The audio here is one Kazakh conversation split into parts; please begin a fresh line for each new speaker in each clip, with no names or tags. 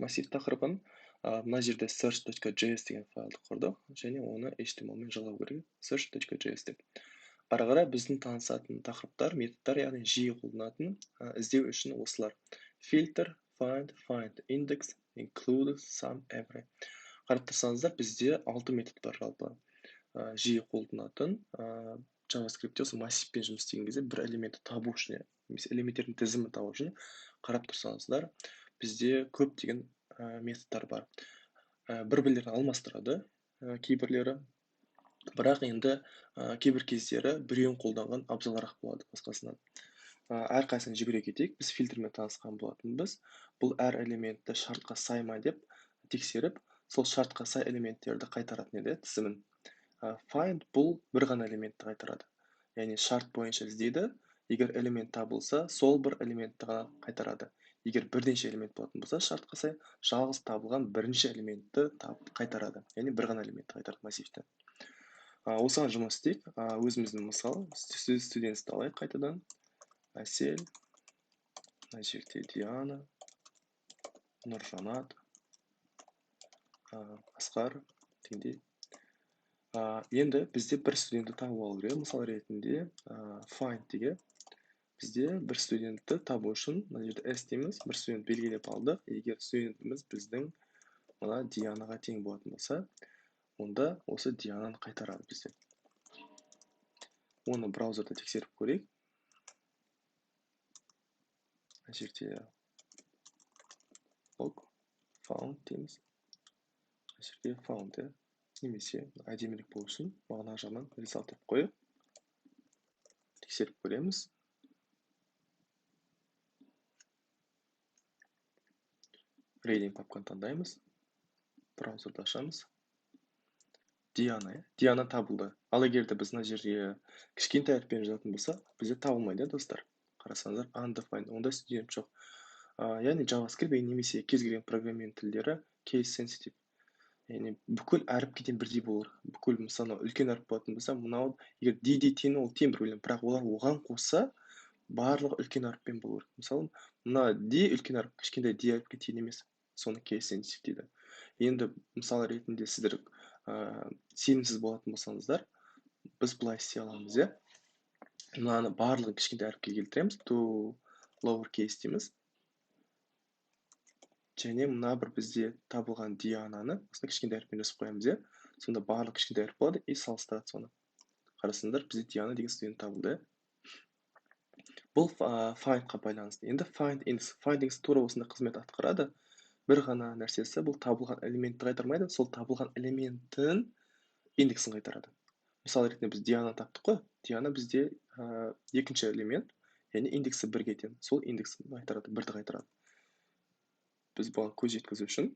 массив тақырыбын мына жерде search.js деген файлды құрдық және оны HTML мен жалғау керек. search.js деп. Ары қарай біздің танысатын тақырыптар, методтар, яғни жиі қолданатын іздеу үшін осылар. Filter, find, index, include, sum, every. Қарап тұрсаңыздар, бізде 6 метод бар жалпы. Жиі қолданатын JavaScript-те осы массивпен жұмыс істеген кезде бір элементті табу үшін, немесе элементтердің тізімін табу үшін қарап тұрсаңыздар, бізде көптеген методтар бар. Бір-бірлерін алмастырады кейбірлері, бірақ енді кейбір кездері біреуін қолданған абзалырақ болады басқасынан. Әрқайсысын жүгіре кетейік, біз фильтрмен танысқан болатынбыз. Бұл әр элементті шартқа сай ма деп тексеріп, сол шартқа сай элементтерді қайтаратын еді тізімін. Find бұл бір ғана элементті қайтарады. Яғни шарт бойынша іздейді, егер элемент табылса, сол бір элементті ғана қайтарады. Егер бірнеше элемент болатын болса, шартқа сай, жалғыз табылған бірінші элементті қайтарады. Яғни бір ғана элементті қайтарады массивті. Осыған жұмыс істейік. Өзіміздің мысал, студентті алайық қайтадан. Әсел, мына жерде Диана, Нұржанат, Асқар, дегендей. Енді бізде бір студентті табу алу керек. Мысал ретінде find деге бізде бір студентті табу үшін мына жерде s дейміз, бір студент белгілеп алдық. Егер студентіміз біздің мына Дианаға тең болатын болса, онда осы Диананы қайтарады бізде. Оны браузерда тексеріп көрейік. Мына жерде log found дейміз. Мына жерде found немесе әдемілік болу үшін мағына жағынан result деп қойып тексеріп көреміз. Reading папканы таңдаймыз. Браузерді ашамыз. Диана табылды. Ал егерде біз мына жерге кішкентай әріппен жазатын болсақ, бізде табылмайды, достар. Қарасаңыздар, undefined, онда студент жоқ. Яғни JavaScript немесе кез келген программент тілдері case sensitive. Яғни бүкіл әріпкеден бірдей болу керек. Бүкіл мысалы үлкен әріп болатын болса, мынау егер D тең ол тең бір өлем, бірақ олар оған қосса барлығы үлкен әріппен болу керек. Мысалы, мына D үлкен әріп, кішкентай D әріпке тең емес. Соны case sensitive дейді. Енді мысалы ретінде сіздер сенімсіз болатын болсаңыздар, біз былай істей аламыз, иә. Мынаны барлығын кішкентай әріпке келтіреміз, to lowercase дейміз. Және мына бір бізде табылған Диананы кішкентай әріппен жазып қоямыз, иә. Сонда барлық кішкентай әріп болады и салыстырады соны. Қарасаңыздар, бізде Диана деген студент табылды. Бұл find-қа байланысты. Енді find index тура осында қызмет атқарады. Бір ғана нәрсесі, бұл табылған элементті қайтармайды, сол табылған элементтің индексін қайтарады. Мысалы ретінде біз Диана таптық қой. Диана бізде екінші элемент, яғни индексі бірге тең. Сол индексін қайтарады, бірді қайтарады. Біз бұған көз жеткізу үшін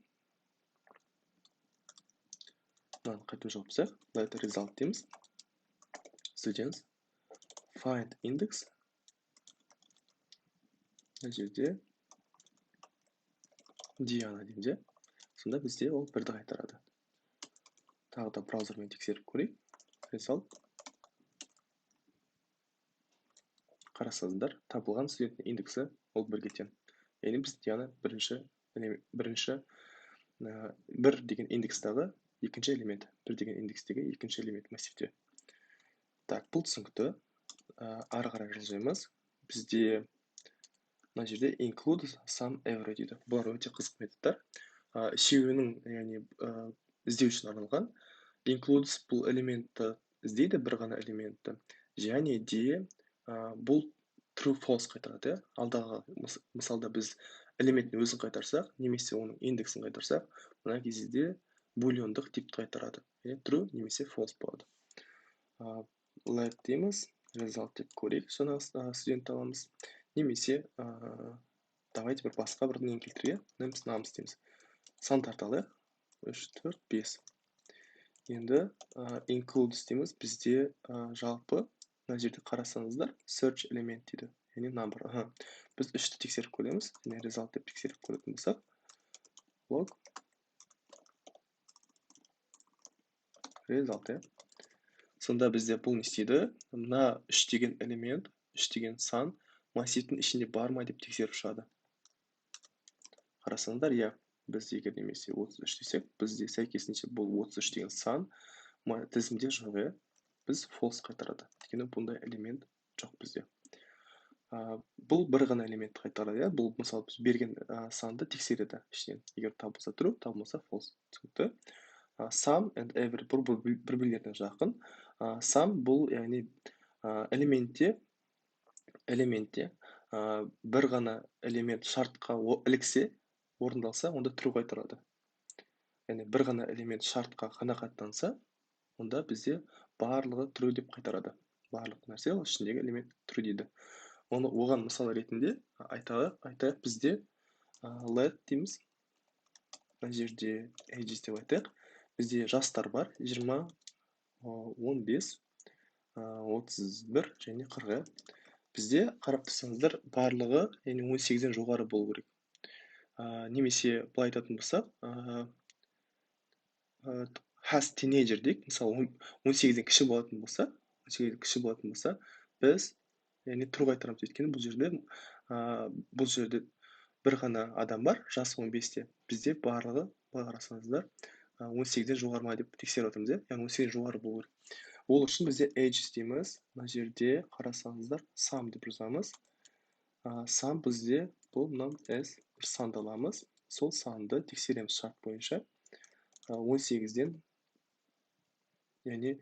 мынаны қайтып жауып тастайық. Data result дейміз. Students find index. Мына жерде Диана дейміз. Сонда бізде ол бірді қайтарады. Тағы да браузермен тексеріп көрейік. Result. Қарасаңыздар, табылған студенттің индексі ол бірге тең. Яғни біз Диана бір деген индекстағы екінші элемент, бір деген индекстегі екінші элемент массивте. Так, бұл түсінікті. Ары қарай жылжимыз. Бізде мына жерде include, sum, every дейді. Бұлар өте қызық методтар. Үшеуінің, яғни іздеу үшін арналған. Includes бұл элементті іздейді, бір ғана элементті. Және де бұл true false қайтарады. Алдағы мысалда біз элементтің өзін қайтарсақ, немесе оның индексін қайтарсақ, мына кезде булиондық типті қайтарады. True немесе false болады. Let дейміз, result деп көрейік, соны студент аламыз. Немесе, давайте бір басқа бір нен келтірге, неміз намыс дейміз. Сан тарталайық, 3, 4, 5. Енді include дейміз, бізде жалпы, мына жерде қарасаңыздар, search элемент дейді. Яғни number. Біз 3-ті тексеріп көреміз. Яғни result деп тексеріп көретін болсақ. Log. Result, иә. Сонда бізде бұл не істейді? Мына 3 деген элемент, 3 деген сан массивтің ішінде бар ма деп тексеріп шығады. Қарасаңыздар, иә. біз егер немесе 33 десек, бізде сәйкесінше бұл 33 деген сан тізімде жоқ, иә. Біз false қайтарады. Өйткені бұндай элемент жоқ бізде. Бұл бір ғана элементті қайтарады, иә. Бұл мысалы біз берген санды тексереді ішінен. Егер табылса true, табылмаса false. Түсінікті? Some and every бір-бірлеріне жақын. Some бұл яғни элементте бір ғана элемент шартқа іліксе, орындалса, онда true қайтарады. Яғни бір ғана элемент шартқа қанағаттанса, онда бізде барлығы true деп қайтарады. Барлық нәрсе ол ішіндегі элемент true дейді. Оған мысал ретінде айтайық бізде let дейміз. Мына жерде ages деп айтайық. Бізде жастар бар, 20, 15, 31 және 40. Бізде қарап тұрсаңыздар, барлығы яғни 18-ден жоғары болу керек. Немесе былай айтатын болсақ, has teenager дейік, мысалы 18-ден кіші болатын болса, біз яғни true қайтарамыз. Өйткені бұл жерде бір ғана адам бар, жасы 15-те. Бізде барлығы, былай қарасаңыздар, 18-ден жоғары ма деп тексеріп отырмыз, иә? Яғни 18-ден жоғары болу керек. Ол үшін бізде age дейміз. Мына жерде қарасаңыздар, some деп жазамыз. Some бізде бұл мынау s бір санды аламыз. Сол санды тексереміз шарт бойынша. 18-ден, яғни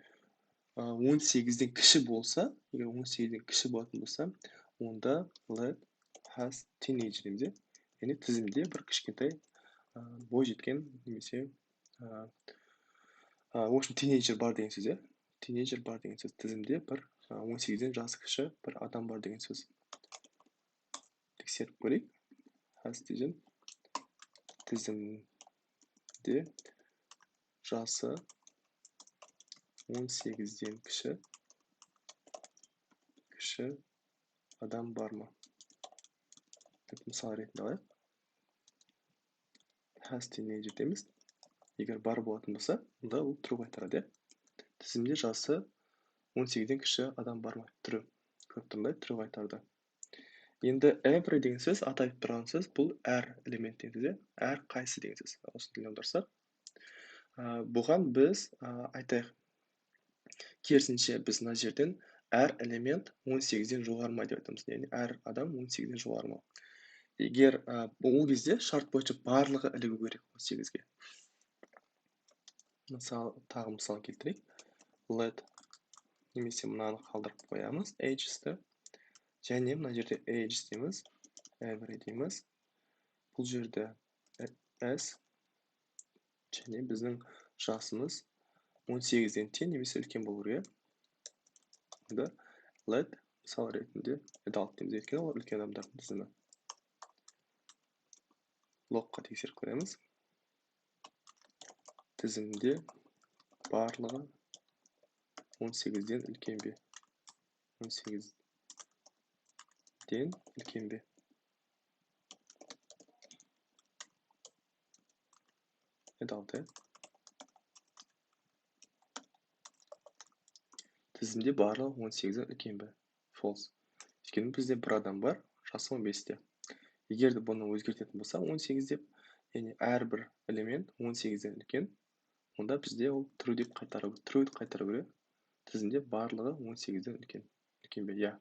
18-ден кіші болса, егер 18-ден кіші болатын болса, онда let has teenage дейміз. Яғни тізімде бір кішкентай бой жеткен немесе в общем тинейджер бар деген сөз, иә. Тинейджер бар деген сөз. Тізімде бір 18-ден жасы кіші бір адам бар деген сөз. Тексеріп көрейік. Has деген тізімде жасы 18-ден кіші адам бар ма? Деп мысал ретінде алайық. Has teenager дейміз. Егер бар болатын болса, онда ол true қайтарады, иә. Тізімде жасы 18-ден кіші адам бар ма? True. Көріп тұрмын, true қайтарды. Енді every деген сөз, атайып тұрған сөз, бұл әр элемент деген сөз, әр қайсы деген сөз. Осы тілін аударсақ, бұған біз айтайық. Керісінше біз мына жерден әр элемент 18-ден жоғары ма деп айтамыз. Яғни әр адам 18-ден жоғары ма. Егер ол кезде шарт бойынша барлығы ілігу керек 18-ге. Мысалы, тағы мысал келтірейік. Let немесе мынаны қалдырып қоямыз. Ages-ті. Және мына жерде age дейміз. Every дейміз. Бұл жерде s. Және біздің жасымыз 18-ден тең немесе үлкен болу керек. Let мысал ретінде adult дейміз. Өйткені ол үлкен адамдардың тізімі. Logқа тексеріп көреміз. Тізімде барлығы 18-ден үлкен бе? 18-ден үлкен бе? Adult, тізімде барлығы 18-ден үлкен бе? False. Өйткені бізде бір адам бар, жасы 15-те. Егер де бұны өзгертетін болса, 18 деп, яғни әрбір элемент 18-ден үлкен, онда бізде ол true деп қайтару керек. Тізімде барлығы 18-ден үлкен бе? Иә.